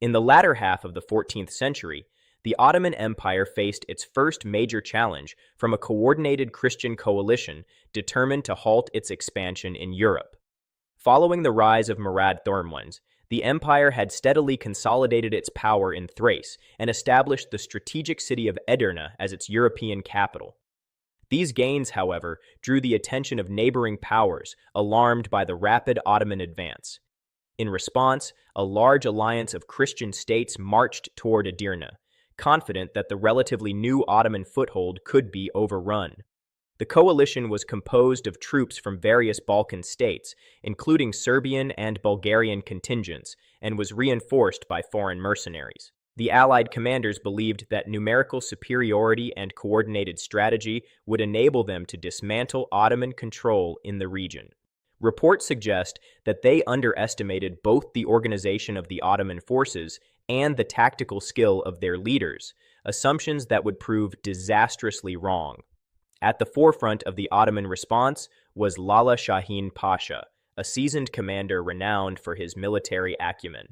In the latter half of the 14th century, the Ottoman Empire faced its first major challenge from a coordinated Christian coalition determined to halt its expansion in Europe. Following the rise of Murad Thormwaz, the empire had steadily consolidated its power in Thrace and established the strategic city of Edirne as its European capital. These gains, however, drew the attention of neighboring powers, alarmed by the rapid Ottoman advance. In response, a large alliance of Christian states marched toward Edirne, confident that the relatively new Ottoman foothold could be overrun. The coalition was composed of troops from various Balkan states, including Serbian and Bulgarian contingents, and was reinforced by foreign mercenaries. The Allied commanders believed that numerical superiority and coordinated strategy would enable them to dismantle Ottoman control in the region. Reports suggest that they underestimated both the organization of the Ottoman forces and the tactical skill of their leaders, assumptions that would prove disastrously wrong. At the forefront of the Ottoman response was Lala Shahin Pasha, a seasoned commander renowned for his military acumen.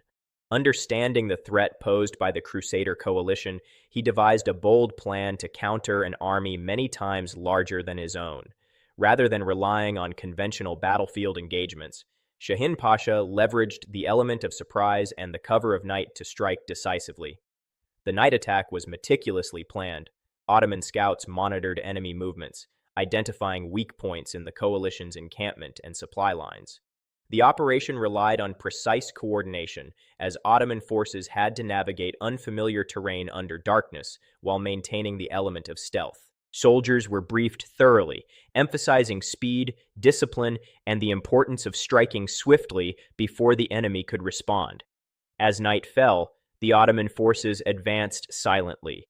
Understanding the threat posed by the Crusader coalition, he devised a bold plan to counter an army many times larger than his own. Rather than relying on conventional battlefield engagements, Shahin Pasha leveraged the element of surprise and the cover of night to strike decisively. The night attack was meticulously planned. Ottoman scouts monitored enemy movements, identifying weak points in the coalition's encampment and supply lines. The operation relied on precise coordination, as Ottoman forces had to navigate unfamiliar terrain under darkness while maintaining the element of stealth. Soldiers were briefed thoroughly, emphasizing speed, discipline, and the importance of striking swiftly before the enemy could respond. As night fell, the Ottoman forces advanced silently.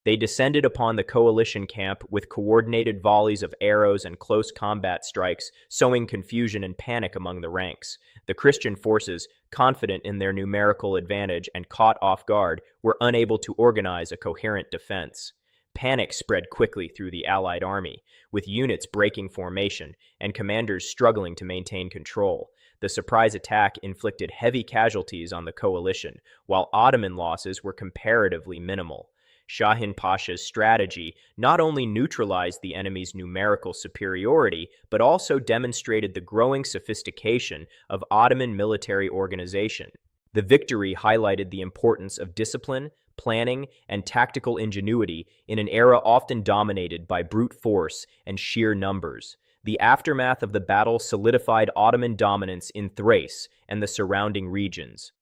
They descended upon the coalition camp with coordinated volleys of arrows and close combat strikes, sowing confusion and panic among the ranks. The Christian forces, confident in their numerical advantage and caught off guard, were unable to organize a coherent defense. Panic spread quickly through the Allied army, with units breaking formation and commanders struggling to maintain control. The surprise attack inflicted heavy casualties on the coalition, while Ottoman losses were comparatively minimal. Shahin Pasha's strategy not only neutralized the enemy's numerical superiority, but also demonstrated the growing sophistication of Ottoman military organization. The victory highlighted the importance of discipline, planning, and tactical ingenuity in an era often dominated by brute force and sheer numbers. The aftermath of the battle solidified Ottoman dominance in Thrace and the surrounding regions.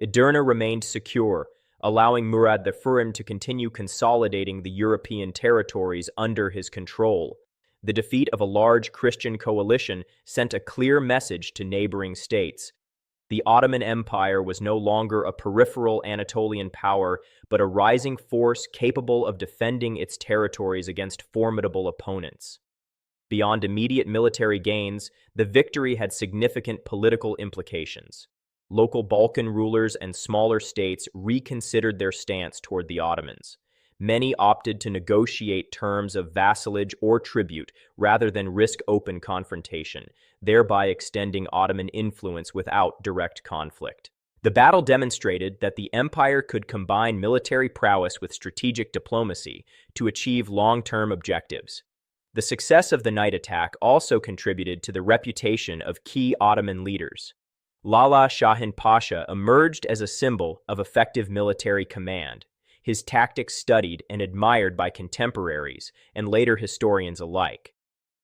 Edirne remained secure, allowing Murad I to continue consolidating the European territories under his control. The defeat of a large Christian coalition sent a clear message to neighboring states. The Ottoman Empire was no longer a peripheral Anatolian power, but a rising force capable of defending its territories against formidable opponents. Beyond immediate military gains, the victory had significant political implications. Local Balkan rulers and smaller states reconsidered their stance toward the Ottomans. Many opted to negotiate terms of vassalage or tribute rather than risk open confrontation, thereby extending Ottoman influence without direct conflict. The battle demonstrated that the empire could combine military prowess with strategic diplomacy to achieve long-term objectives. The success of the night attack also contributed to the reputation of key Ottoman leaders. Lala Shahin Pasha emerged as a symbol of effective military command, his tactics studied and admired by contemporaries and later historians alike.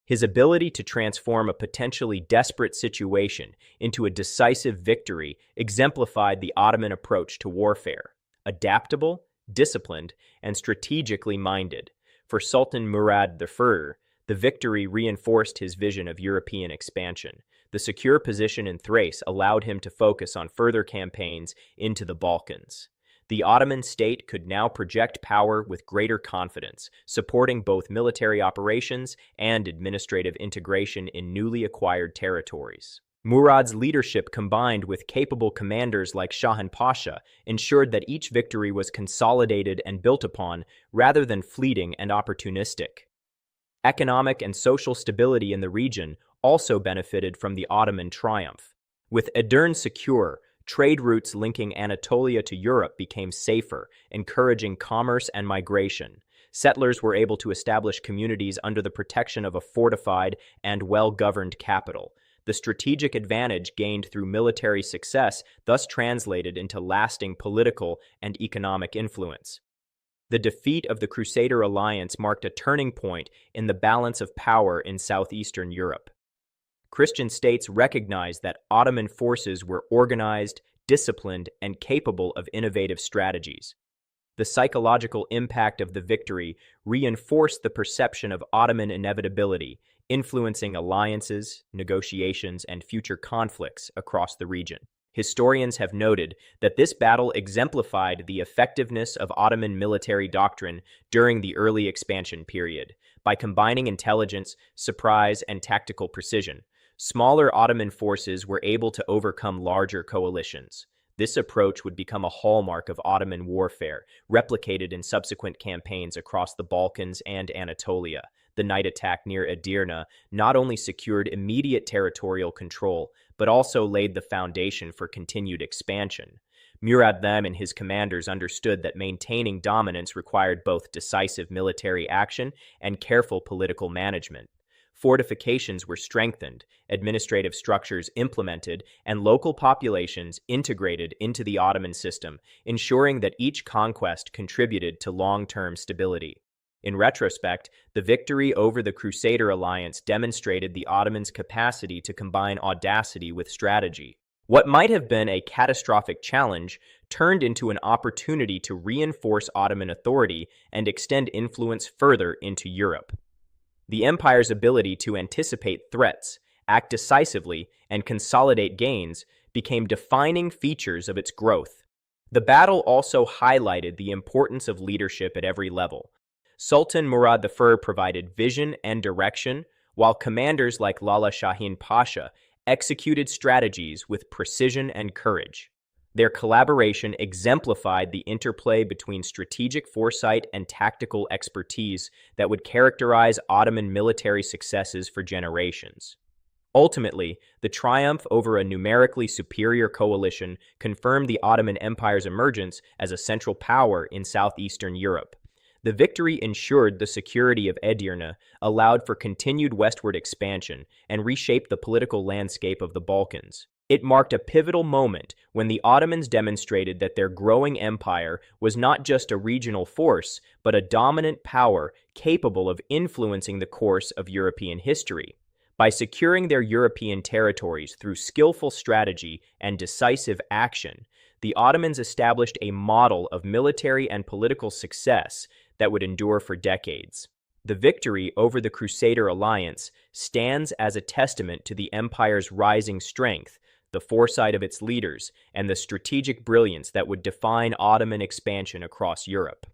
His ability to transform a potentially desperate situation into a decisive victory exemplified the Ottoman approach to warfare: adaptable, disciplined, and strategically minded. For Sultan Murad I, the victory reinforced his vision of European expansion. The secure position in Thrace allowed him to focus on further campaigns into the Balkans. The Ottoman state could now project power with greater confidence, supporting both military operations and administrative integration in newly acquired territories. Murad's leadership, combined with capable commanders like Shahin Pasha, ensured that each victory was consolidated and built upon, rather than fleeting and opportunistic. Economic and social stability in the region also benefited from the Ottoman triumph. With Edirne secure, Trade routes linking Anatolia to Europe became safer, encouraging commerce and migration. Settlers were able to establish communities under the protection of a fortified and well-governed capital. The strategic advantage gained through military success thus translated into lasting political and economic influence. The defeat of the Crusader alliance marked a turning point in the balance of power in southeastern Europe. Christian states recognized that Ottoman forces were organized, disciplined, and capable of innovative strategies. The psychological impact of the victory reinforced the perception of Ottoman inevitability, influencing alliances, negotiations, and future conflicts across the region. Historians have noted that this battle exemplified the effectiveness of Ottoman military doctrine during the early expansion period. By combining intelligence, surprise, and tactical precision, smaller Ottoman forces were able to overcome larger coalitions. This approach would become a hallmark of Ottoman warfare, replicated in subsequent campaigns across the Balkans and Anatolia. The night attack near Edirne not only secured immediate territorial control, but also laid the foundation for continued expansion. Murad Them and his commanders understood that maintaining dominance required both decisive military action and careful political management. Fortifications were strengthened, administrative structures implemented, and local populations integrated into the Ottoman system, ensuring that each conquest contributed to long-term stability. In retrospect, the victory over the Crusader alliance demonstrated the Ottomans' capacity to combine audacity with strategy. What might have been a catastrophic challenge turned into an opportunity to reinforce Ottoman authority and extend influence further into Europe. The empire's ability to anticipate threats, act decisively, and consolidate gains became defining features of its growth. The battle also highlighted the importance of leadership at every level. Sultan Murad I provided vision and direction, while commanders like Lala Shahin Pasha executed strategies with precision and courage. Their collaboration exemplified the interplay between strategic foresight and tactical expertise that would characterize Ottoman military successes for generations. Ultimately, the triumph over a numerically superior coalition confirmed the Ottoman Empire's emergence as a central power in southeastern Europe. The victory ensured the security of Edirne, allowed for continued westward expansion, and reshaped the political landscape of the Balkans. It marked a pivotal moment when the Ottomans demonstrated that their growing empire was not just a regional force, but a dominant power capable of influencing the course of European history. By securing their European territories through skillful strategy and decisive action, the Ottomans established a model of military and political success that would endure for decades. The victory over the Crusader alliance stands as a testament to the empire's rising strength, the foresight of its leaders, and the strategic brilliance that would define Ottoman expansion across Europe.